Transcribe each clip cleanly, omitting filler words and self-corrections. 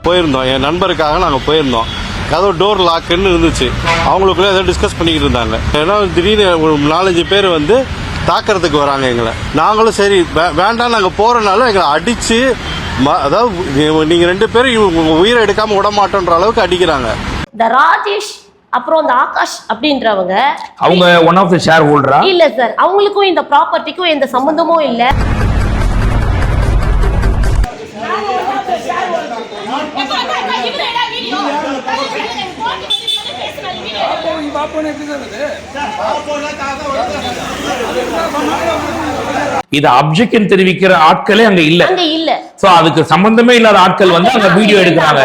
போயிருந்தோம். என் நண்பருக்காக நாங்கள் போயிருந்தோம். கதவு டோர் லாக்குன்னு இருந்துச்சு. அவங்களுக்குள்ளே ஏதோ டிஸ்கஸ் பண்ணிக்கிட்டு இருந்தாங்க. ஏன்னா திடீர்னு ஒரு 4-5 பேர் வந்து தாக்கிறதுக்கு வராங்க எங்களை. நாங்களும் சரி வேண்டாம் நாங்கள் போகிறனால எங்களை அடித்து, அதாவது நீங்கள் 2 பேரும் உங்கள் உயிரை எடுக்காமல் விட மாட்டோன்ற அளவுக்கு அடிக்கிறாங்க. இந்த ராஜேஷ் அப்புறம் இந்த ஆகாஷ் அப்படின்றவங்க அவங்க ஒன் ஆஃப் தி ஷேர் ஹோல்டரா? இல்ல சார், அவங்களுக்கும் இந்த ப்ராப்பர்ட்டிக்கும் எந்த சம்பந்தமும் இல்ல. இது அப்ஜெக்ஷன் தெரிவிக்கிற ஆட்களே அங்க இல்ல. சோ அதுக்கு சம்பந்தமே இல்லாத ஆட்கள் வந்து அங்க வீடியோ எடுக்கிறாங்க.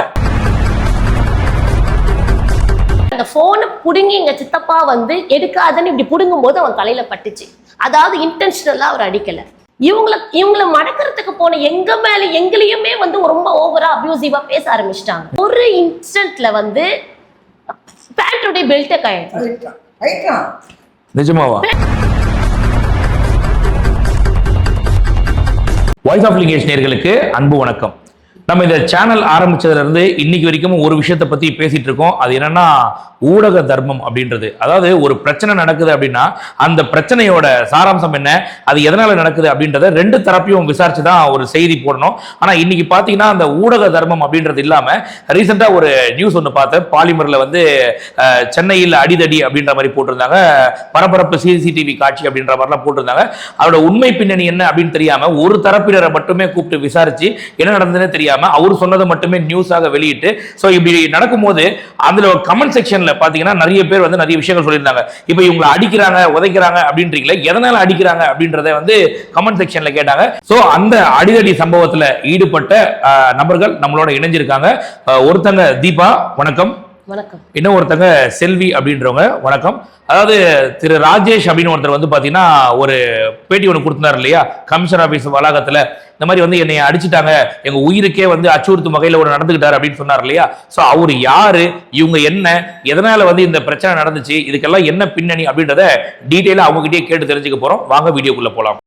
அந்த போனை புடுங்கி எங்க சித்தப்பா வந்து எடுக்காதன்னு இப்படி புடுங்கும் போது அவன் தலையில பட்டுச்சு. அதாவது இன்டென்ஷனலா அவர் அடிக்கல. இவங்களை மடக்கிறதுக்கு போன எங்க மேல எங்களையுமே வந்து ரொம்ப ஓவரா அபியூசிவா பேச ஆரம்பிச்சிட்டாங்க. ஒரு இன்ஸ்டன்ட்ல வந்து பேண்டோட பெல்ட்டை கழட்டி நிஜமாவா? வாய்ஸ் ஆஃப் லிங்கேஷ் நேயர்களுக்கு அன்பு வணக்கம். நம்ம இந்த சேனல் ஆரம்பிச்சதுல இருந்து இன்னைக்கு வரைக்கும் ஒரு விஷயத்தை பத்தி பேசிட்டு இருக்கோம். அது என்னன்னா ஊடக தர்மம் அப்படின்றது. அதாவது ஒரு பிரச்சனை நடக்குது அப்படின்னா அந்த பிரச்சனையோட சாராம்சம் என்ன, அது எதனால நடக்குது அப்படின்றத 2 தரப்பையும் விசாரிச்சுதான் ஒரு செய்தி போடணும். ஆனா இன்னைக்கு பாத்தீங்கன்னா அந்த ஊடக தர்மம் அப்படின்றது இல்லாம ரீசெண்டா ஒரு நியூஸ் ஒன்று பார்த்தேன். பாலிமர்ல வந்து சென்னையில் அடிதடி அப்படின்ற மாதிரி போட்டிருந்தாங்க. பரபரப்பு சிசிடிவி காட்சி அப்படின்ற மாதிரிலாம் போட்டிருந்தாங்க. அதோட உண்மை பின்னணி என்ன அப்படின்னு தெரியாம ஒரு தரப்பினரை மட்டுமே கூப்பிட்டு விசாரிச்சு என்ன நடந்ததுன்னு தெரியாம அவரு சொன்னதை மட்டுமே நியூஸாக வெளியிட்டு, சோ இப்படி நடக்கும்போது அதுல கமெண்ட் செக்ஷன்ல பாத்தீங்கன்னா நிறைய பேர் வந்து நிறைய விஷயங்கள் சொல்லியிருந்தாங்க. இப்ப இவங்களை அடிக்கிறாங்க உதைக்கிறாங்க அப்படின்றீங்களே, எதனால அடிக்கிறாங்க அப்படின்றத வந்து கமெண்ட் செக்ஷன்ல கேட்டாங்க. சோ அந்த அடிதடி சம்பவத்துல ஈடுபட்ட நபர்கள் நம்மளோட இணைஞ்சிருக்காங்க. ஒருத்தங்க தீபா, வணக்கம். வணக்கம். இன்னும் ஒருத்தங்க செல்வி அப்படின்றவங்க, வணக்கம். அதாவது திரு ராஜேஷ் அப்படின்னு ஒருத்தர் வந்து பாத்தீங்கன்னா ஒரு பேட்டி ஒன்று கொடுத்தாரு இல்லையா, கமிஷனர் ஆபீஸ் வளாகத்துல, இந்த மாதிரி வந்து என்னை அடிச்சுட்டாங்க, எங்க உயிருக்கே வந்து அச்சுறுத்தும் வகையில ஒரு நடந்துகிட்டாரு அப்படின்னு சொன்னார் இல்லையா. சோ அவரு யாரு, இவங்க என்ன, எதனால வந்து இந்த பிரச்சனை நடந்துச்சு, இதுக்கெல்லாம் என்ன பின்னணி அப்படின்றத டீட்டெயிலா அவங்க கிட்டே கேட்டு தெரிஞ்சுக்க போறோம். வாங்க வீடியோக்குள்ள போலாம்.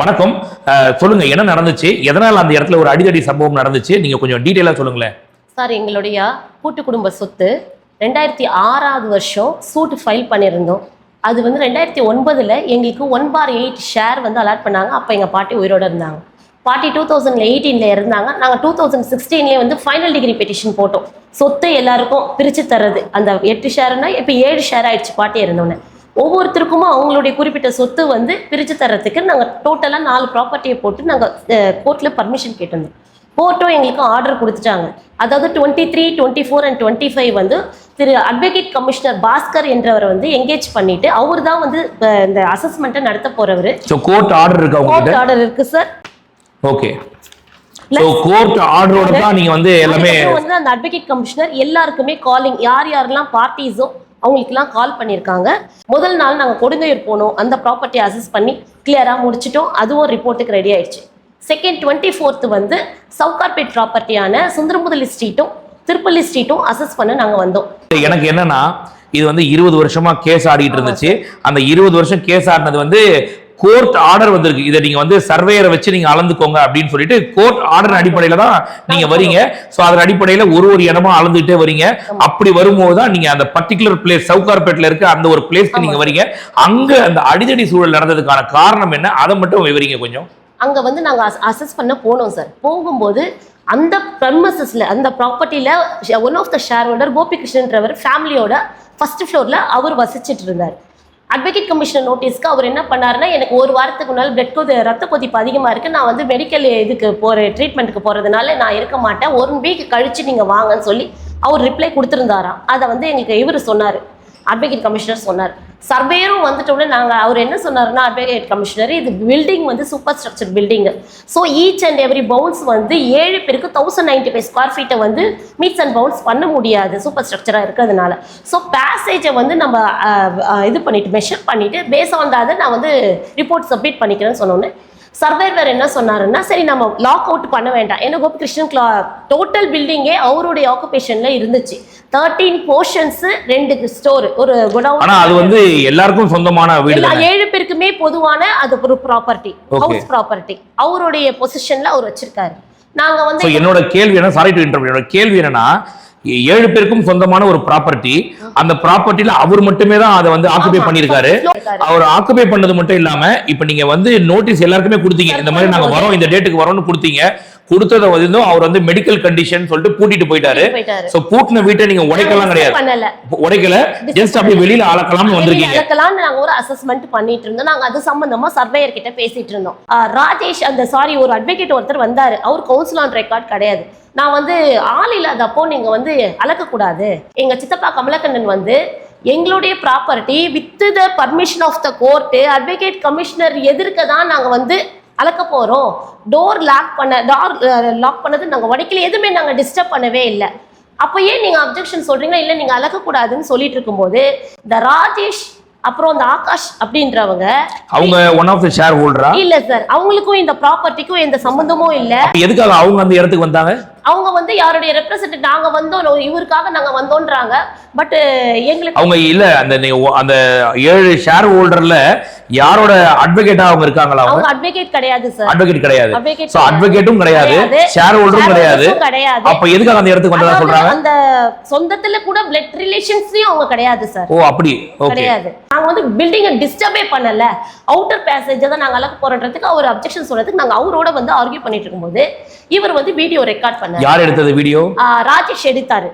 வணக்கம். சொல்லுங்க, என்ன நடந்துச்சு, எதனால அந்த இடத்துல ஒரு அடிதடி சம்பவம் நடந்துச்சு, நீங்க கொஞ்சம் டீடைலா சொல்லுங்களேன். சார், எங்களுடைய கூட்டு குடும்ப சொத்து 2006 வருஷம் சூட் ஃபைல் பண்ணியிருந்தோம். அது வந்து 2009 எங்களுக்கு 1/8 ஷேர் வந்து அலாட் பண்ணாங்க. அப்போ எங்கள் பாட்டி உயிரோடு இருந்தாங்க. பாட்டி 2018 இருந்தாங்க. நாங்கள் 2016 வந்து ஃபைனல் டிகிரி பெட்டிஷன் போட்டோம். சொத்து எல்லாருக்கும் பிரித்து தர்றது. அந்த 8 ஷேர்னா இப்போ 7 ஷேர் ஆயிடுச்சு பாட்டி இருந்தோன்னே. ஒவ்வொருத்தருக்கும் அவங்களுடைய குறிப்பிட்ட சொத்து வந்து பிரித்து தர்றதுக்கு நாங்கள் டோட்டலாக 4 ப்ராப்பர்ட்டியை போட்டு நாங்கள் கோர்ட்டில் பர்மிஷன் கேட்டிருந்தோம். கோர்ட்டும் எங்களுக்கு ஆர்டர் கொடுத்துட்டாங்க. அதாவது 23, 24 and 25 வந்து திரு அட்வொகேட் கமிஷனர் பாஸ்கர் என்றவர் வந்து எங்கேஜ் பண்ணிட்டு அவர் தான் வந்து இந்த அசஸ்மெண்ட்டை நடத்த போறவர். கோர்ட் ஆர்டர் இருக்கு, கோர்ட் ஆர்டர் இருக்கு சார். ஓகே. சோ கோர்ட் ஆர்டரோட தான் நீங்க வந்து எல்லாமே வந்து அந்த அட்வொகேட் கமிஷனர் எல்லாருக்குமே காலிங், யார் யாரெல்லாம் பார்ட்டிஸோ அவங்களுக்குலாம் கால் பண்ணியிருக்காங்க. முதல் நாள் நாங்கள் கொடுங்கையூர் போனோம். அந்த ப்ராப்பர்ட்டியை அசஸ் பண்ணி கிளியராக முடிச்சிட்டோம். அதுவும் ரிப்போர்ட்டுக்கு ரெடி ஆயிடுச்சு. செகண்ட் 24th வந்து சவுகார்பேட் ப்ராப்பர்ட்டியான சுந்தரமுதலி ஸ்ட்ரீட்டும் திருப்பள்ளி ஸ்ட்ரீட்டும் அசஸ் பண்ண நாங்கள் வந்தோம். எனக்கு என்னன்னா, இது வந்து 20 வருஷமா கேஸ் ஆடிட்டு இருந்துச்சு. அந்த 20 வருஷம் கேஸ் ஆடினது வந்து கோர்ட் ஆர்டர் வந்திருக்கு. இதை நீங்க வந்து சர்வேயரை வச்சு நீங்க அளந்துக்கோங்க அப்படின்னு சொல்லிட்டு கோர்ட் ஆர்டர் அடிப்படையில தான் நீங்க வரீங்க. சோ அதன் அடிப்படையில ஒரு இடமா அளந்துட்டே வரீங்க. அப்படி வரும்போது தான் நீங்க அந்த பர்டிகுலர் பிளேஸ் சவுகார்பேட்ல இருக்க அந்த ஒரு பிளேஸ்க்கு நீங்க வரீங்க. அங்க அந்த அடிதடி சூழல் நடந்ததுக்கான காரணம் என்ன, அதை மட்டும் விவரிங்க கொஞ்சம். அங்க வந்து நாங்க அசஸ் பண்ண போனோம் சார். போகும்போது அந்த பிரமிசஸ்ல அந்த ப்ராப்பர்ட்டியில one of the share holder கோபிகிருஷ்ணன்றவர் ஃபேமிலியோட ஃபர்ஸ்ட் ஃப்ளோர்ல அவர் வசிச்சுட்டு இருந்தார். அட்வொகேட் கமிஷனர் நோட்டீஸ்க்கு அவர் என்ன பண்ணாருன்னா, எனக்கு ஒரு வாரத்துக்கு முன்னால் ரத்த கொதிப்பு அதிகமாக இருக்குது, நான் வந்து மெடிக்கல் இதுக்கு ட்ரீட்மெண்ட்டுக்கு போகிறதுனால நான் இருக்க மாட்டேன், 1 வீக் கழித்து நீங்கள் வாங்கன்னு சொல்லி அவர் ரிப்ளை கொடுத்துருந்தாராம். அதை வந்து எங்களுக்கு இவர் சொன்னார், அட்வொகேட் கமிஷனர் சொன்னார். சர்வேயரும் வந்துட்டோம்னா நாங்கள் அவர் என்ன சொன்னாருன்னா அட்வொகேட் கமிஷனர் இது பில்டிங் வந்து super structure building. So each and every bounce வந்து 7 பேருக்கு 1095 ஸ்கொயர் ஃபீட்டை வந்து மீட்ஸ் அண்ட் பவுன்ஸ் பண்ண முடியாது சூப்பர் ஸ்ட்ரக்சராக இருக்கிறதுனால. ஸோ பேசேஜை வந்து நம்ம இது பண்ணிட்டு மெஷர் பண்ணிட்டு பேஸ் ஆன் அதை நான் வந்து ரிப்போர்ட் சப்மிட் பண்ணிக்கிறேன்னு சொன்னோன்னே சர்வேவர் என்ன சொன்னாருன்னா சரி நம்ம லாக் அவுட் பண்ண வேண்டாம். ஏன்னா கோபிகிருஷ்ணன் டோட்டல் பில்டிங்கே அவருடைய ஆக்குபேஷன்ல இருந்துச்சு. 13 போர்ஷன்ஸ், 2 ஸ்டோர், ஒரு குடவுன். ஆனா அது வந்து எல்லாருக்கும் சொந்தமான வீடு தான். 7 பேருக்குமே பொதுவான அது ஒரு ப்ராப்பர்ட்டி, ஹவுஸ் ப்ராப்பர்ட்டி அவருடைய பொசிஷன்ல அவர் வச்சிருக்காரு. நாங்க வந்து என்னோட கேள்வி என்ன, சாரி டு இன்டர்வியூ, என்னோட கேள்வி என்னன்னா 7 பேருக்கும் சொந்தமான ஒரு ப்ராப்பர்ட்டி, அந்த ப்ராப்பர்ட்டில அவர் மட்டுமே தான் அதை வந்து ஆக்குபை பண்ணிருக்காரு. அவர் ஆக்குபை பண்ணது மட்டும் இல்லாம இப்ப நீங்க வந்து நோட்டீஸ் எல்லாருக்குமே கொடுத்தீங்க, இந்த மாதிரி நாங்க வரோம் இந்த டேட்டுக்கு வரோம்னு கொடுத்தீங்க. கொடுத்தத வந்து அவர் வந்து மெடிக்கல் கண்டிஷன் சொல்லிட்டு பூட்டிட்டு போயிட்டாரு. சோ பூட்டின வீட்டை நீங்க உடைக்கலாம் கிடையாது, உடைக்கல, ஜஸ்ட் அப்படியே வெளியில அளக்கலாம்னு வந்திருக்கீங்க. அளக்கலாம்னு நாங்க ஒரு அசஸ்மெண்ட் பண்ணிட்டு இருந்தோம். நாங்க அது சம்பந்தமா சர்வேயர் கிட்ட பேசிட்டு இருந்தோம். ராஜேஷ் அந்த ஒரு அட்வொகேட் ஒருத்தர் வந்தாரு, அவர் கவுன்சில் ஆன் ரெக்கார்ட் கிடையாது. நான் வந்து ஆள் இல்லாதப்போ நீங்க வந்து அளக்கக்கூடாது. எங்க சித்தப்பா கமலக்கண்ணன் வந்து எங்களுடைய property with the permission of the court advocate commissioner எதிர்க்க தான் நாங்க வந்து அளக்க போறோம். டோர் லாக் பண்ணது நாங்க உடைக்கல, எதுவுமே நாங்க டிஸ்டர்ப் பண்ணவே இல்லை. அப்போ ஏன் நீங்க அப்ஜெக்ஷன் சொல்றீங்கன்னா இல்லை நீங்க அளக்கக்கூடாதுன்னு சொல்லிட்டு இருக்கும்போது இந்த ராஜேஷ் அப்புறம் இந்த ஆகாஷ் அப்படின்றவங்க அவங்க ஒன் ஆஃப் தி ஷேர் ஹோல்டரா? இல்ல சார், அவங்களுக்கும் இந்த ப்ராப்பர்ட்டிக்கும் எந்த சம்பந்தமும் இல்ல. எதுக்காக அவங்க அந்த இடத்துக்கு வந்தாங்க? அவங்க வந்து யாருடைய ரெப்ரசன்டேட்டிவ் நாங்க வந்தோம் இவருக்காக நாங்க வந்தோன்றாங்க. பட் எங்களுக்கு அவங்க இல்ல அந்த 7 ஷேர் ஹோல்டர்ல யாரோட அட்வொகேட்டா அவங்க இருக்காங்களா? அவங்க அட்வொகேட் கிடையாது சார். அட்வொகேட் கிடையாது. சோ அட்வொகேட்டும் கிடையாது, ஷேர் ஹோல்டரும் கிடையாது. அப்ப எதுக்காக அந்த இடத்துக்கு வந்ததா சொல்றாங்க? அந்த சொந்தத்துல கூட பிளட் ரிலேஷன்ஸ்லயும் அவங்க கிடையாது சார். ஓ அப்படி, ஓகே. கிடையாது. நாங்க வந்து பில்டிங்கை டிஸ்டர்பே பண்ணல, அவுட்டர் பேசேஜ் தான் நாங்க அளக்க போறன்றதுக்கு அவர் அப்ஜெக்ஷன் சொல்றதுக்கு நாங்க அவரோட வந்து ஆர்கியூ பண்ணிட்டு இருக்கும்போது இவர் வந்து வீடியோ ரெக்கார்ட் பண்ணாரு. யார் எடுத்தது வீடியோ? ராஜேஷ் எடுத்தாரு.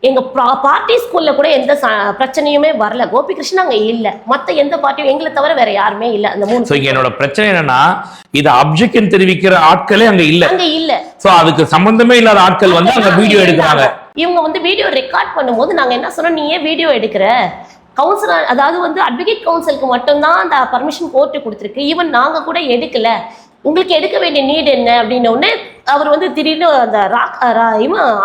எங்க பார்ட்டி ஸ்கூல்ல கூட எந்த பிரச்சனையுமே வரல. கோபிகிருஷ்ணன் அங்க இல்ல, மத்த எந்த பார்ட்டியும் எங்களை தவிர வேற யாருமே இல்ல. அந்த 3 என்னோட பிரச்சனை என்னன்னா இது அப்ஜெக்ஷன் தெரிவிக்கிற ஆட்களே அங்க இல்ல. சோ அதுக்கு சம்பந்தமே இல்லாத ஆட்கள் வந்து அங்க வீடியோ எடுக்கிறாங்க. இவங்க வந்து வீடியோ ரெக்கார்ட் பண்ணும்போது நாங்க என்ன சொன்னோம், நீ ஏன் வீடியோ எடுக்கிற? கவுன்சிலர் அதாவது வந்து அட்வொகேட் கவுன்சிலுக்கு மட்டும்தான் அந்த பர்மிஷன் கோர்ட்டு கொடுத்துருக்கு, ஈவன் நாங்க கூட எடுக்கல, உங்களுக்கு எடுக்க வேண்டிய நீட் என்ன அப்படின்ன உடனே அவர் வந்து திடீர்னு அந்த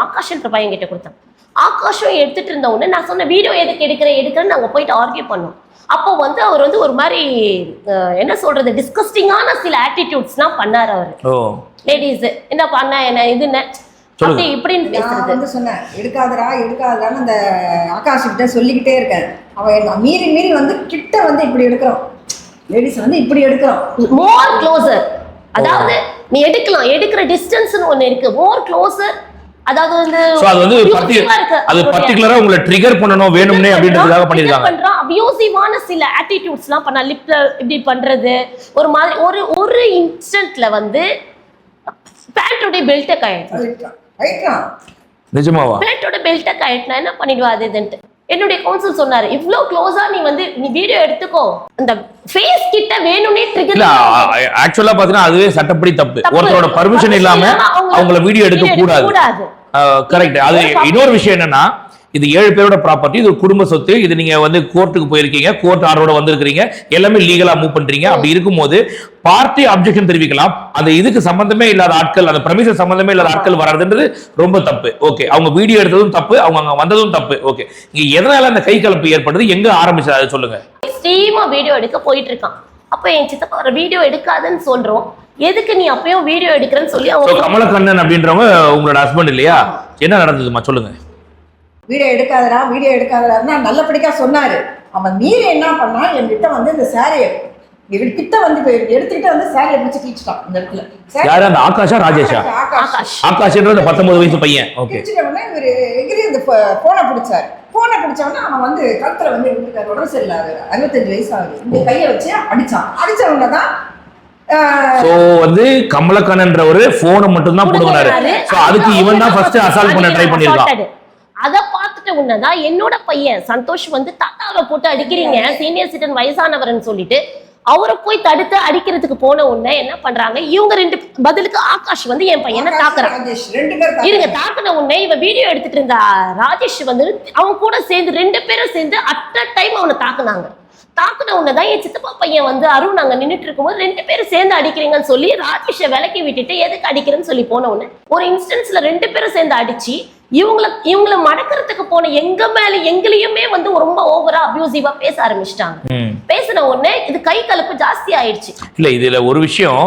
ஆகாஷ்ன்ற பையன் கிட்ட கொடுத்தாங்க. ஆகாஷும் எடுத்துட்டு இருந்த உடனே நான் சொன்ன வீடியோ எதுக்கு எடுக்கிறேன்னு நாங்க போயிட்டு ஆர்கியூ பண்ணோம். அப்போ வந்து அவர் வந்து ஒரு மாதிரி என்ன சொல்றது டிஸ்கஸ்டிங்கான சில ஆட்டிடியூட்ஸ்லாம் பண்ணாரு. அவர் லேடிஸ் என்ன பண்ண என்ன இது என்ன அப்படி இப்படின்னு பேசுறது வந்து சொன்னேன், எடுக்காதரான்னு அந்த ஆகாஷ் கிட்ட சொல்லிக்கிட்டே இருக்கேன். அவன் மீறி வந்து கிட்ட வந்து இப்படி எடுக்கிறோம், லேடிஸ் வந்து இப்படி எடுக்கிறோம், மோர் க்ளோசர். அதாவது நீ எடுக்கிற டிஸ்டன்ஸ்னு ஒண்ணு இருக்கு, மோர் க்ளோசர். அதாவது வந்து அது பர்టిక్యులரா உங்களை ட்ரிகர் பண்ணனும் வேணும்னே அப்படின்றதுக்காக பண்ணிருக்காங்க. பண்றான் அபியூசிவான சில ஆட்டிட்யூட்ஸ்லாம் பண்ணா, லிப்ல இப்படி பண்றது ஒரு மாதிரி. ஒரு இன்ஸ்டன்ட்ல வந்து பேண்டோட பெல்ட்டை கழட்டுறான். நிஜமாவா? பேண்டோட பெல்ட்டை கழட்டினா என்ன பண்ணிடுவா அது இதுன்ட்டு என்னுடைய கவுன்சில் சொன்னாரு. இவ்ளோ க்ளோஸா நீ வந்து நீ வீடியோ எடுத்துக்கோ, அந்த ஃபேஸ் கிட்ட வேணும்னே ட்ரிகர். இல்ல ஆக்சுவலா பாத்தீங்கன்னா அதுவே சட்டப்படி தப்பு. ஒருத்தரோட பர்மிஷன் இல்லாம அவங்கள வீடியோ எடுக்க கூடாது. கரெக்ட். அது இன்னொரு விஷயம் என்னன்னா இது 7 பேரோட ப்ராப்பர்ட்டி, இது குடும்ப சொத்து. இது நீங்க வந்து கோர்ட்டுக்கு போயிருக்கீங்க, கோர்ட் ஆர்டரோட வந்திருக்கீங்க, எல்லாமே லீகலா மூவ் பண்றீங்க. அப்படி இருக்கும்போது பார்ட்டி அப்ஜெக்ஷன் தெரிவிக்கலாம். அது இதுக்கு சம்பந்தமே இல்லாத ஆட்கள், அந்த பிரமிஷன் சம்பந்தமே இல்லாத ஆட்கள் வர்றதுன்றது ரொம்ப தப்பு. ஓகே, அவங்க வீடியோ எடுத்ததும் தப்பு, அவங்க அங்க வந்ததும் தப்பு. ஓகே, இங்க எதனால அந்த கை கலப்பு ஏற்படுது, எங்க ஆரம்பிச்சது அதை சொல்லுங்க. ஸ்ட்ரீமா வீடியோ எடுக்க போயிட்டு இருக்கான். அப்ப என் சித்தப்பா வீடியோ எடுக்காதுன்னு சொல்றோம், எதுக்கு நீ அப்பயும் வீடியோ எடுக்கிறேன்னு சொல்லி அவங்க கமலக்கண்ணன் அப்படின்றவங்க உங்களோட ஹஸ்பண்ட் இல்லையா? என்ன நடந்ததுமா சொல்லுங்க. வீடியோ எடுக்காதரா நல்லபடிக்கா சொன்னாரு. அவன் மீறி என்ன பண்ணா, என்கிட்ட வந்து இந்த சாரியை கிட்ட வந்து எடுத்துக்கிட்டு வந்து சாரியை பிடிச்சி கிழிச்சிட்டான். இந்த இடத்துல யாரு? அந்த ஆகாஷா ராஜேஷா? ஆகாஷ்ன்றது 19 வயசு பையன். ஓகே, கிழிச்சிட்டவொடனே இவர் எகிரி இந்த போனை பிடிச்சாரு. போனை பிடிச்சவொடனே அவன் வந்து கழுத்துல வந்து விட்டுட்டாரு. உடம்பு சரியில்லாது, 65 வயசு ஆகுது. இந்த கையை வச்சு அடிச்சான். அடிச்சவங்க தான் சோ வந்து கமலக்கண்ணன்ற ஒரு போனை மட்டும் தான் புடுங்கினாரு. சோ அதுக்கு இவன் தான் ஃபர்ஸ்ட் அசால்ட் பண்ண ட்ரை பண்ணிருக்கான். அத பார்த்துட்டு உன்னதான் என்னோட பையன் சந்தோஷ் வந்து தாத்தாவை போட்டு அடிக்கிறீங்க சீனியர் சிட்டிசன் வயசானவர்னு சொல்லிட்டு அவரை போய் தடுத்து அடிக்கிறதுக்கு போன உடனே என்ன பண்றாங்க இவங்க ரெண்டு பதிலுக்கு ஆகாஷ் வந்து என் பையனை தாக்குறான். இருங்க தாக்குன உடனே இவன் வீடியோ எடுத்துட்டு இருந்த ராஜேஷ் வந்து அவங்க கூட சேர்ந்து 2 பேரும் சேர்ந்து அட் அ டைம் அவனை தாக்குனாங்க. தாக்குன உடனேதான் என் சித்தப்பா பையன் வந்து அருண் நாங்க நின்றுட்டு இருக்கும்போது 2 பேரும் சேர்ந்து அடிக்கிறீங்கன்னு சொல்லி ராஜேஷை விலக்கி விட்டுட்டு எதுக்கு அடிக்கிறேன்னு சொல்லி போன உடனே ஒரு இன்ஸ்டன்ஸ்ல 2 பேரும் சேர்ந்து அடிச்சு இவங்கள மடக்கிறதுக்கு போன எங்க மேல எங்களையுமே வந்து ரொம்ப ஓவரா அபியூசிவா பேச ஆரம்பிச்சிட்டாங்க. பேசின உடனே இது கை கலப்பு ஜாஸ்தி ஆயிடுச்சு. இல்ல இதுல ஒரு விஷயம்,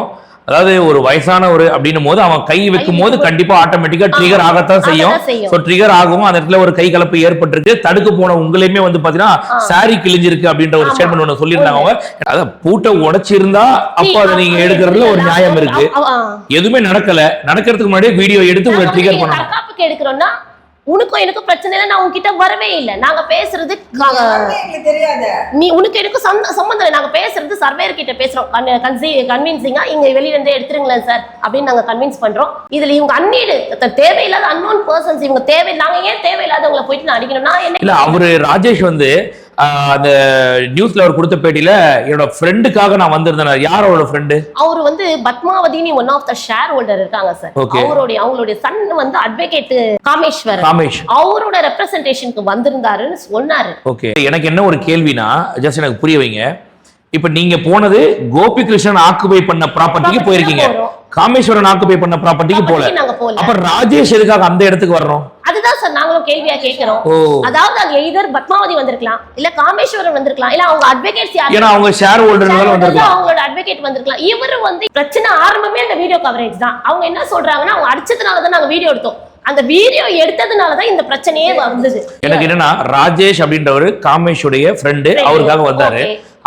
அதாவது ஒரு வயசானவர் அப்படின்னும் போது அவன் கை வைக்கும் போது கண்டிப்பா ஆட்டோமேட்டிக்கா ட்ரிகர் ஆகத்தான் செய்யும். சோ ட்ரிகர் ஆகும். அந்த இடத்துல ஒரு கை கலப்பு ஏற்பட்டிருக்கு. தடுக்க போன உங்களையுமே வந்து பாத்தீங்கன்னா சாரி கிழிஞ்சிருக்கு அப்படின்ற ஒரு ஸ்டேட்மெண்ட் ஒண்ணு சொல்லியிருந்தாங்க அவங்க. அதாவது பூட்டை உடைச்சிருந்தா அப்ப அதை நீங்க எடுக்கிறதுல ஒரு நியாயம் இருக்கு. எதுவுமே நடக்கிறதுக்கு முன்னாடியே வீடியோ எடுத்து உங்களை ட்ரிகர் பண்ணணும். தற்காப்புக்கு எடுக்கிறோம்னா உனக்கும் எனக்கும் பிரச்சனை இல்லை. நான் உங்ககிட்ட வரவே இல்லை. நாங்க பேசுறது நீ உனக்கு எனக்கும் சம்பந்தம் இல்லை. நாங்க பேசுறது சர்வேயர் கிட்ட பேசுறோம். கன்வின்சிங்கா இங்க வெளியில இருந்தே எடுத்துருங்களேன் சார் அப்படின்னு நாங்க கன்வின்ஸ் பண்றோம். இதுல இவங்க அன்னீடு தேவையில்லாத அன்னோன் பர்சன்ஸ் இவங்க நாங்க ஏன் தேவையில்லாதவங்களை போயிட்டு நான் அடிக்கணும்னா என்ன இல்ல அவரு ராஜேஷ் வந்து அந்த நியூஸ்ல அவர் கொடுத்த பேட்டியில என்னோட ஃப்ரெண்டுக்காக நான் வந்திருந்தேன். யார் அவரோட ஃப்ரெண்டு? அவர் வந்து பத்மாவதினி one of the share holder இருக்காங்க சார். அவங்களுடைய சன் வந்து அட்வொகேட் காமேஷ் அவரோட ரெப்ரசன்டேஷனுக்கு வந்திருந்தாருன்னு சொன்னாரு. ஓகே, எனக்கு என்ன ஒரு கேள்வினா ஜஸ்ட் எனக்கு புரிய வைங்க. இப்ப நீங்க போனது கோபி கிருஷ்ணன் ஆக்குபை பண்ண ப்ராப்பர்ட்டிக்கு போயிருக்கீங்க, காமேஸ்வரன் ஆக்குபை பண்ண ப்ராப்பர்ட்டிக்கு போல. அப்ப ராஜேஷ் எதுக்காக அந்த இடத்துக்கு வரணும்? அதுதான் சார் நாங்களும் கேள்வியா கேட்கிறோம். அதாவது அங்க எய்தர் பத்மாவதி வந்திருக்கலாம், இல்ல காமேஸ்வரன் வந்திருக்கலாம், இல்ல அவங்க அட்வொகேட்ஸ் யாரு, ஏன்னா அவங்க ஷேர் ஹோல்டர்னால வந்திருக்கலாம், அவங்களோட அட்வொகேட் வந்திருக்கலாம். இவரு வந்து பிரச்சனை ஆரம்பமே அந்த வீடியோ கவரேஜ் தான். அவங்க என்ன சொல்றாங்கன்னா அவங்க அடிச்சதுனால தான் நாங்க வீடியோ எடுத்தோம், அந்த வீடியோ எடுத்ததுனாலதான் இந்த பிரச்சனையே வந்தது. எனக்கு என்னன்னா ராஜேஷ் அப்படின்றவரு காமேஷோடைய ஃப்ரெண்டு, அவருக்காக வந்தாரு.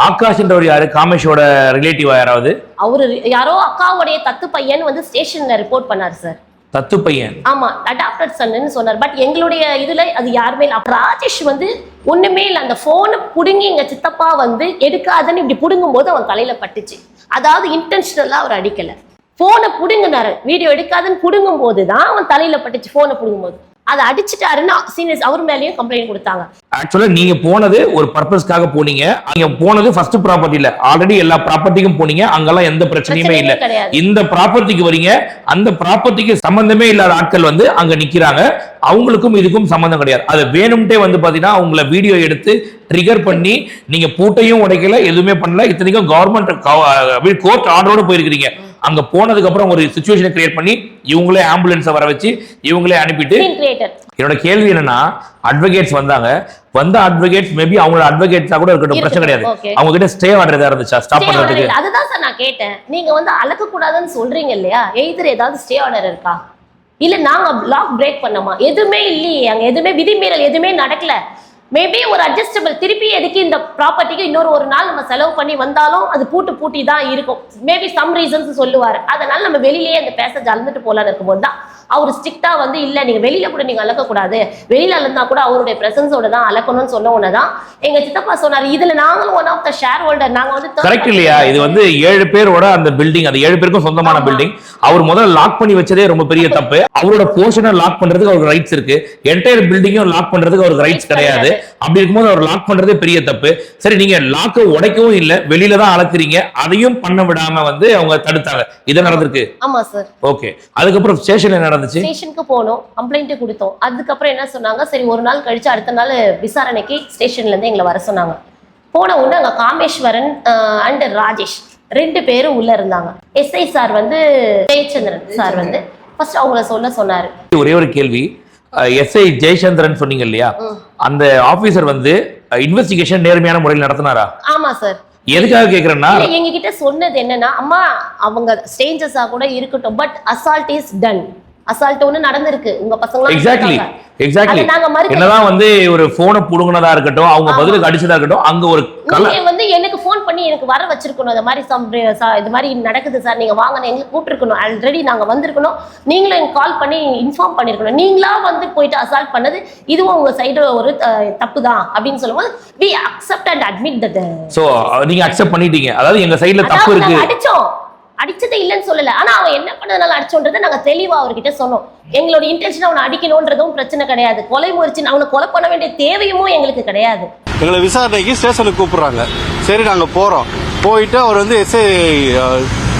ஆகாஷ்ன்றவர் யாரு? காமேஷோட ரிலேட்டிவா யாராவது? அவரு யாரோ அக்காவுடைய தத்து பையன் வந்து ஸ்டேஷன்ல ரிப்போர்ட் பண்ணாரு சார். தத்து பையன்? ஆமா, அடாப்டட் சன்னு சொன்னார். பட் எங்களுடைய இதுல அது யாருமே இல்ல. ராஜேஷ் வந்து ஒண்ணுமே இல்ல, அந்த போனை புடுங்கி எங்க சித்தப்பா வந்து எடுக்காதுன்னு இப்படி புடுங்கும் போது அவன் தலையில பட்டுச்சு. அதாவது இன்டென்ஷனலா அவர் அடிக்கல, போனை புடுங்கினாரு. வீடியோ எடுக்காதுன்னு புடுங்கும் போதுதான் அவன் தலையில பட்டுச்சு. போனை புடுங்கும் போது அதை அடிச்சுட்டாருன்னு சீனியர்ஸ் அவர் மேலயும் கம்ப்ளைண்ட் கொடுத்தாங்க. ஆக்சுவலா நீங்க போனது ஒரு பர்பஸ்க்காக போனீங்க. நீங்க போனது ஃபர்ஸ்ட் ப்ராப்பர்ட்டி இல்ல, ஆல்ரெடி எல்லா ப்ராப்பர்ட்டிக்கும் போனீங்க. அங்கெல்லாம் எந்த பிரச்சனையுமே இல்ல. இந்த ப்ராப்பர்ட்டிக்கு வரீங்க, அந்த ப்ராப்பர்ட்டிக்கு சம்பந்தமே இல்லாத ஆட்கள் வந்து அங்க நிக்கிறாங்க. அவங்களுக்கும் இதுக்கும் சம்பந்தம் கிடையாது. அது வேணும்ட்டே வந்து பாத்தீங்கன்னா அவங்கள வீடியோ எடுத்து ட்ரிகர் பண்ணி நீங்க பூட்டையும் உடைக்கல, எதுவுமே பண்ணல. இத்தனைக்கும் கவர்மெண்ட் கோர்ட் ஆர்டரோட போயிருக்கீங்க. அங்க போனதுக்கு அப்புறம் ஒரு சிச்சுவேஷனை கிரியேட் பண்ணி இவங்களே ஆம்புலன்ஸை வர வச்சு இவங்களே அனுப்பிட்டு. என்னோட கேள்வி என்னன்னா, அட்வொகேட்ஸ் வந்தாங்க, வந்த அட்வொகேட்ஸ் மேபி அவங்களோட அட்வொகேட்ஸா கூட இருக்கட்டும், பிரச்சனை கிடையாது. அவங்க கிட்ட ஸ்டே ஆர்டர் ஏதாவது இருந்துச்சா ஸ்டாப் பண்றதுக்கு? அதுதான் சார் நான் கேட்டேன். நீங்க வந்து அளக்க கூடாதுன்னு சொல்றீங்க இல்லையா, எய்தர் ஏதாவது ஸ்டே ஆர்டர் இருக்கா, இல்ல நாங்க லாக் பிரேக் பண்ணோமா? எதுவுமே இல்லையே, அங்க எதுவுமே விதிமீறல் எதுவுமே நடக்கல. மேபி ஒரு அட்ஜஸ்டபிள் திருப்பி எதுக்கு இந்த ப்ராப்பர்ட்டிக்கு இன்னொரு ஒரு நாள் நம்ம செலவு பண்ணி வந்தாலும் அது பூட்டி தான் இருக்கும். மேபி சம் ரீசன்ஸ் சொல்லுவாரு. அதனால நம்ம வெளியிலேயே அந்த பேசேஜ் அளந்துட்டு போலான்னு இருக்கும்போது தான் அவர் ஸ்ட்ரிக்டா வந்து இல்ல நீங்க வெளியில கூட நீங்க அளக்க கூடாது, வெளியில அளந்தா கூட அவருடைய பிரசன்ஸோட தான் அளக்கணும்னு சொன்ன உடனேதான் எங்க சித்தப்பா சொன்னாரு, இதுல நாங்களும் one of the share holder, நாங்க வந்து கரெக்ட் இல்லையா? இது வந்து 7 பேரோட அந்த பில்டிங், அது 7 பேருக்கும் சொந்தமான பில்டிங். அவர் முதல்ல லாக் பண்ணி வச்சதே ரொம்ப பெரிய தப்பு. அவரோட போர்ஷனை லாக் பண்றதுக்கு அவருக்கு ரைட்ஸ் இருக்கு, என்டையர் பில்டிங்கும் லாக் பண்றதுக்கு அவருக்கு ரைட்ஸ் கிடையாது. அப்படி இருக்கும்போது அவர் லாக் பண்றதே பெரிய தப்பு. சரி, நீங்க லாக்க உடைக்கவும் இல்ல, வெளியில தான் அளக்குறீங்க, அதையும் பண்ண விடாம வந்து அவங்க தடுத்தாங்க. இது நடந்திருக்கு. ஆமா சார். ஓகே, அதுக்கப்புறம் ஸ்டேஷன்ல நடந்துச்சு. ஸ்டேஷனுக்கு போனோம், கம்ப்ளைண்ட் கொடுத்தோம். அதுக்கப்புறம் என்ன சொன்னாங்க, சரி ஒரு நாள் கழிச்சு அடுத்த நாள் விசாரணைக்கு ஸ்டேஷன்ல இருந்து எங்களை வர சொன்னாங்க. போன உடனே அங்க காமேஸ்வரன் அண்ட் ராஜேஷ் 2 பேரும் உள்ள இருந்தாங்க. எஸ்ஐ சார் வந்து ஜெயச்சந்திரன் சார் வந்து ஃபர்ஸ்ட் அவங்கள சொன்னாரு. ஒரே ஒரு கேள்வி, எஸ்ஐ ஜெயச்சந்திரன் சொன்னீங்க இல்லையா, அந்த ஆபீசர் வந்து இன்வெஸ்டிகேஷன் நேர்மையான முறையில் நடத்தினாரா? ஆமா சார். எதுக்காக கேக்குறேன்னா, எங்க கிட்ட சொன்னது என்னன்னா, அம்மா அவங்க ஸ்ட்ரேஞ்சர்ஸா கூட இருக்கட்டும், but assault is done. Assault ஒண்ணு நடந்திருக்கு, உங்க பசங்க எக்ஸாக்ட்லி என்னதான் வந்து ஒரு போனை புடுங்கினதா இருக்கட்டும், அவங்க பதிலுக்கு அடிச்சதா இருக்கட்டும், அங்க ஒரு நீங்க வந்து எனக்கு போன் பண்ணி எனக்கு வர வச்சிருக்கணும். இந்த மாதிரி இது மாதிரி நடக்குது சார், நீங்க வாங்க, எங்களுக்கு கூப்பிட்டுருக்கணும். ஆல்ரெடி நாங்க வந்திருக்கணும், நீங்களும் எனக்கு கால் பண்ணி இன்ஃபார்ம் பண்ணிருக்கணும். நீங்களா வந்து போயிட்டு அசால்ட் பண்ணது இதுவும் உங்க சைடு ஒரு தப்பு தான் அப்படின்னு சொல்லும்போது we accept and admit that. So நீங்க அக்செப்ட் பண்ணிட்டீங்க, அதாவது எங்க சைடுல தப்பு இருக்கு. அடிச்சோம், அடிச்சதே இல்லைன்னு சொல்லல. ஆனா அவன் என்ன பண்ணதுனால அடிச்சோன்றதை நாங்க தெளிவா அவர்கிட்ட சொன்னோம். எங்களோட இன்டென்ஷன் அவனை அடிக்கணும்ன்றதும் பிரச்சனை கிடையாது. கொலை முயற்சி அவனை கொலை பண்ண வேண்டிய தேவையும் எங்களுக்கு கிடையாது. எங்களை விசாரணைக்கு ஸ்டேஷனுக்கு கூப்பிடுறாங்க. சரி நாங்கள் போகிறோம். போயிட்டு அவர் வந்து எஸ்ஐ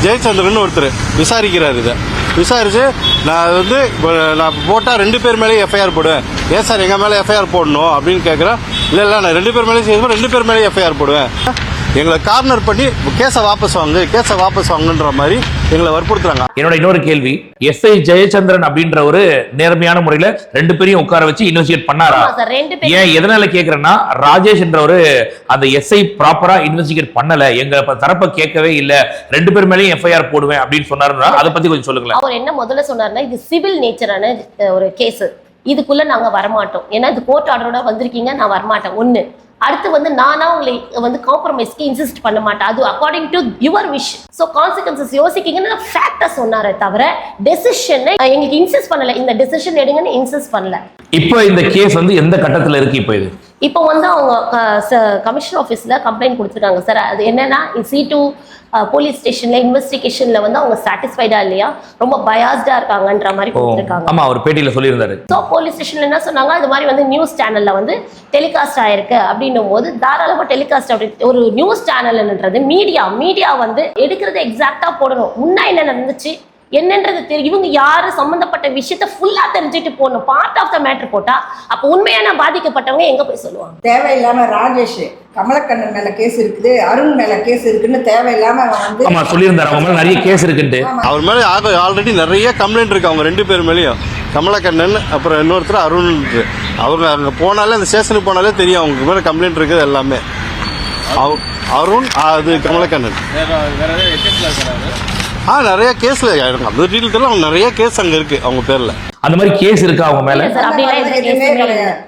ஜெயச்சந்திரன் ஒருத்தர் விசாரிக்கிறார். இதை விசாரித்து நான் போட்டால் 2 பேர் மேலேயும் எஃப்ஐஆர் போடுவேன். ஏன் சார் எங்கள் மேலே எஃப்ஐஆர் போடணும் அப்படின்னு கேட்குறேன். இல்லை நான் 2 பேர் மேலேயும் செய்யும்போது 2 பேர் மேலேயும் எஃப்ஐஆர் போடுவேன். எங்களை கார்னர் பண்ணி கேஸை வாபஸ் வாங்குன்ற மாதிரி எங்களை வற்புறுத்துறாங்க. என்னோட இன்னொரு கேள்வி, எஸ்ஐ ஜெயச்சந்திரன் அப்படின்ற ஒரு நேர்மையான முறையில 2 பேரையும் உட்கார வச்சு இன்வெஸ்டிகேட் பண்ணாரா? ஏன் எதனால கேக்குறேன்னா, ராஜேஷ் என்றவரு அந்த எஸ்ஐ ப்ராப்பரா இன்வெஸ்டிகேட் பண்ணல, எங்க தரப்பை கேட்கவே இல்ல, 2 பேர் மேலேயும் எஃப்ஐஆர் போடுவேன் அப்படின்னு சொன்னாருன்னா அதை பத்தி கொஞ்சம் சொல்லுங்களேன். அவர் என்ன முதல்ல சொன்னாருன்னா, இது சிவில் நேச்சரான ஒரு கேஸ், இதுக்குள்ள நாங்க வரமாட்டோம். ஏன்னா இது கோர்ட் ஆர்டரோட வந்திருக்கீங்க, நான் வரமாட்டேன். ஒண்ணு. அடுத்து நானா உங்களை காம்ப்ரமைஸ்க்கு இன்சிஸ்ட் பண்ண மாட்டேன். அது according to your wish. So consequences யோசிக்கீங்கன்னு ஃபேக்டா சொன்னாரே தவிர டெசிஷன் எங்களுக்கு இன்சிஸ்ட் பண்ணல. இந்த டெசிஷன் எடுங்கன்னு இன்சிஸ்ட் பண்ணல. இப்போ இந்த கேஸ் எந்த கட்டத்துல இருக்கு? இப்போ அவங்க கமிஷன் ஆஃபீஸ்ல கம்ப்ளைண்ட் கொடுத்துருக்காங்க சார். அது என்னன்னா C2 போலீஸ் ஸ்டேஷன்ல இன்வெஸ்டிகேஷன்ல அவங்க சாட்டிஸ்ஃபைடா இல்லையா, ரொம்ப பயாஸ்டா இருக்காங்கன்ற மாதிரி கொடுத்துருக்காங்க. ஆமா, அவர் பேட்டியில சொல்லியிருந்தாரு. ஸோ போலீஸ் ஸ்டேஷன்ல என்ன சொன்னாங்க, அது மாதிரி நியூஸ் சேனல்ல டெலிகாஸ்ட் ஆயிருக்கு அப்படின்னும் போது தாராளமா டெலிகாஸ்ட் அப்படி ஒரு நியூஸ் சேனல்ன்றது மீடியா எடுக்கிறது எக்ஸாக்டா போடணும். முன்னா என்ன நடந்துச்சு என்னன்றது தெரியும். இவங்க யாரு சம்பந்தப்பட்ட விஷயத்த ஃபுல்லா தெரிஞ்சுட்டு போகணும். பார்ட் ஆஃப் த மேட்டர் போட்டா அப்ப உண்மையான பாதிக்கப்பட்டவங்க எங்க போய் சொல்லுவாங்க? தேவையில்லாம ராஜேஷ் கமலக்கண்ணன் மேல கேஸ் இருக்குது, அருண் மேல கேஸ் இருக்குன்னு தேவையில்லாம ஆமா சொல்லியிருந்தாரு. அவங்க மேல நிறைய கேஸ் இருக்குன்னு. அவர் மேல ஆல்ரெடி நிறைய கம்ப்ளைண்ட் இருக்கு அவங்க 2 பேர் மேலேயும். கமலக்கண்ணன் அப்புறம் இன்னொருத்தர் அருண். அவங்க அங்கே போனாலே அந்த ஸ்டேஷனுக்கு போனாலே தெரியும் அவங்க மேலே கம்ப்ளைண்ட் இருக்குது எல்லாமே. அருண் அது கமலக்கண்ணன் நிறைய கேஸ்ல அது டீட்டெயில் தெரியல. அவங்க நிறைய கேஸ் அங்க இருக்கு அவங்க பேர்ல. அந்த மாதிரி கேஸ் இருக்கா அவங்க மேல?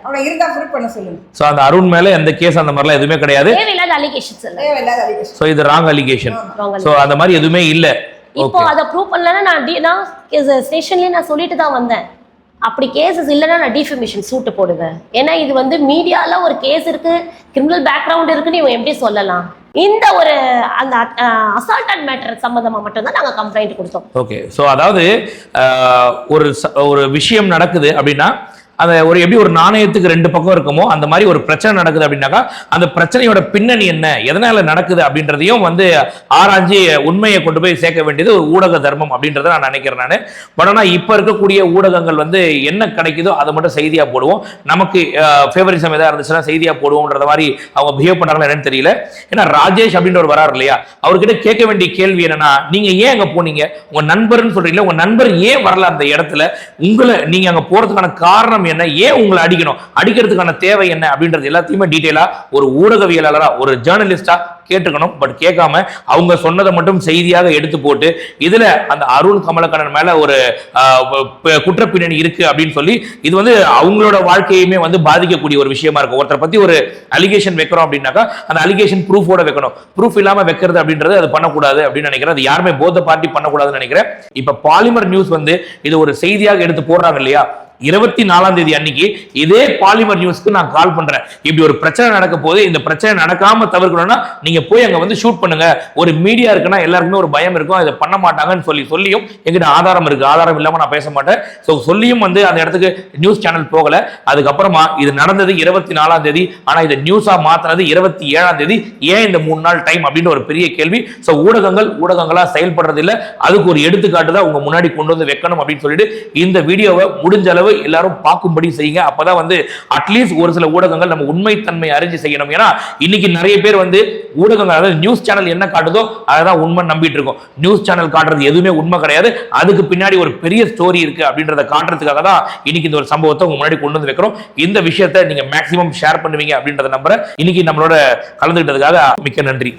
அவன் இருந்தா ப்ரூவ் பண்ண சொல்லுங்க. சோ அந்த அருண் மேல எந்த கேஸ் அந்த மாதிரிலாம் எதுவுமே கிடையாது. தேவையில்லாத அலிகேஷன்ஸ் இல்ல. சோ இது ராங் அலிகேஷன். சோ அந்த மாதிரி எதுவுமே இல்ல. இப்போ அத ப்ரூவ் பண்ணலனா நான் ஸ்டேஷன்லயே நான் சொல்லிட்டு தான் வந்தேன். அப்படி கேசஸ் இல்லைன்னா நான் டிஃபமேஷன் சூட்டு போடுவேன். ஏன்னா இது மீடியால ஒரு கேஸ் இருக்கு, கிரிமினல் பேக்ரவுண்ட் இருக்குன்னு இவன் எப்படி சொல்லலாம்? இந்த ஒரு அந்த அசால்ட் அண்ட் மேட்டர் சம்பந்தமா மட்டும் தான் நாங்க கம்ப்ளைண்ட் கொடுத்தோம். ஓகே. சோ அதாவது ஒரு விஷயம் நடக்குது அப்படின்னா அந்த எப்படி ஒரு நாணயத்துக்கு 2 பக்கம் இருக்குமோ அந்த மாதிரி ஒரு பிரச்சனை நடக்குது அப்படின்னாக்கா அந்த பிரச்சனையோட பின்னணி என்ன, எதனால நடக்குது அப்படின்றதையும் ஆராய்ச்சி உண்மையை கொண்டு போய் சேர்க்க வேண்டியது ஒரு ஊடக தர்மம் அப்படின்றத நான் நினைக்கிறேன் நான். பட் ஆனால் இப்போ இருக்கக்கூடிய ஊடகங்கள் என்ன கிடைக்குதோ அதை மட்டும் செய்தியா போடுவோம். நமக்கு ஃபேவரிசம் எதாவது இருந்துச்சுன்னா செய்தியா போடுவோம்ன்ற மாதிரி அவங்க பிஹேவ் பண்றாங்களா என்னன்னு தெரியல. ஏன்னா ராஜேஷ் அப்படின்ற ஒரு வராரு இல்லையா, அவர்கிட்ட கேட்க வேண்டிய கேள்வி என்னன்னா, நீங்க ஏன் அங்க போனீங்க? உங்க நண்பர்னு சொல்றீங்களா, உங்க நண்பர் ஏன் வரல அந்த இடத்துல? நீங்க அங்க போறதுக்கான காரணம் என்ன, ஏன் உங்களை அடிக்கிறதுக்கான தேவை என்ன அப்படின்றது எல்லாத்தையுமே டீடைலா ஒரு ஊடகவியலாளரா ஒரு ஜேர்னலிஸ்டா கேட்டுக்கணும். பட் கேட்காம அவங்க சொன்னதை மட்டும் செய்தியாக எடுத்து போட்டு இதுல அந்த அருண் கமலக்கண்ணன் மேல ஒரு குற்றப்பின்னணி இருக்கு அப்படின்னு சொல்லி இது அவங்களோட வாழ்க்கையுமே பாதிக்கக்கூடிய ஒரு விஷயமா இருக்கு. ஒருத்தரை பத்தி ஒரு அலிகேஷன் வைக்கிறோம் அப்படின்னாக்கா அந்த அலிகேஷன் ப்ரூஃபோட வைக்கணும். ப்ரூஃப் இல்லாம வைக்கிறது அப்படின்றது அது பண்ணக்கூடாது அப்படின்னு நினைக்கிறேன். அது யாருமே போத பார்ட்டி பண்ணக்கூடாதுன்னு நினைக்கிறேன். இப்ப பாலிமர் நியூஸ் இது ஒரு செய்தியாக எடுத்து போடுறாங்க இல்லையா, 24ஆம் தேதி அன்னைக்கு இதே பாலிமர் நியூஸ்க்கு நான் கால் பண்றேன். இப்படி ஒரு பிரச்சனை நடக்க போது, இந்த பிரச்சனை நடக்காம தவிர்க்கணும்னா நீங்க போய் அங்க ஷூட் பண்ணுங்க. ஒரு மீடியா இருக்குன்னா எல்லாருக்குமே ஒரு பயம் இருக்கும், அதை பண்ண மாட்டாங்கன்னு சொல்லியும் எங்கிட்ட ஆதாரம் இருக்கு. ஆதாரம் இல்லாம நான் பேச மாட்டேன். ஸோ சொல்லியும் அந்த இடத்துக்கு நியூஸ் சேனல் போகல. அதுக்கப்புறமா இது நடந்தது 24ஆம் தேதி, ஆனா இதை நியூஸா மாத்தினது 27ஆம் தேதி. ஏன் இந்த 3 நாள் டைம் அப்படின்னு ஒரு பெரிய கேள்வி. ஸோ ஊடகங்களா செயல்படுறது இல்லை. அதுக்கு ஒரு எடுத்துக்காட்டு தான் உங்க முன்னாடி கொண்டு வந்து வைக்கணும் அப்படின்னு சொல்லிட்டு இந்த வீடியோவை முடிஞ்ச அளவு எல்லாரும் பார்க்கும்படி செய்யுங்க. அப்பதான் அட்லீஸ்ட் ஒரு சில ஊடகங்கள் நம்ம உண்மைத்தன்மை அறிஞ்சு செய்யணும். ஏன்னா இன்னைக்கு நிறைய பேர் ஊடகங்கள் அதாவது நியூஸ் சேனல் என்ன காட்டுதோ அதான் உண்மை நம்பிட்டு இருக்கோம். நியூஸ் சேனல் காட்டுறது எதுவுமே உண்மை கிடையாது. அதுக்கு பின்னாடி ஒரு பெரிய ஸ்டோரி இருக்கு அப்படின்றத காட்டுறதுக்காக தான் இன்னைக்கு இந்த ஒரு சம்பவத்தை உங்க முன்னாடி கொண்டு வந்து வைக்கிறோம். இந்த விஷயத்தை நீங்க மேக்சிமம் ஷேர் பண்ணுவீங்க அப்படின்றத நம்புறேன். இன்னைக்கு நம்மளோட கலந்துகிட்டதுக்காக மிக்க நன்றி.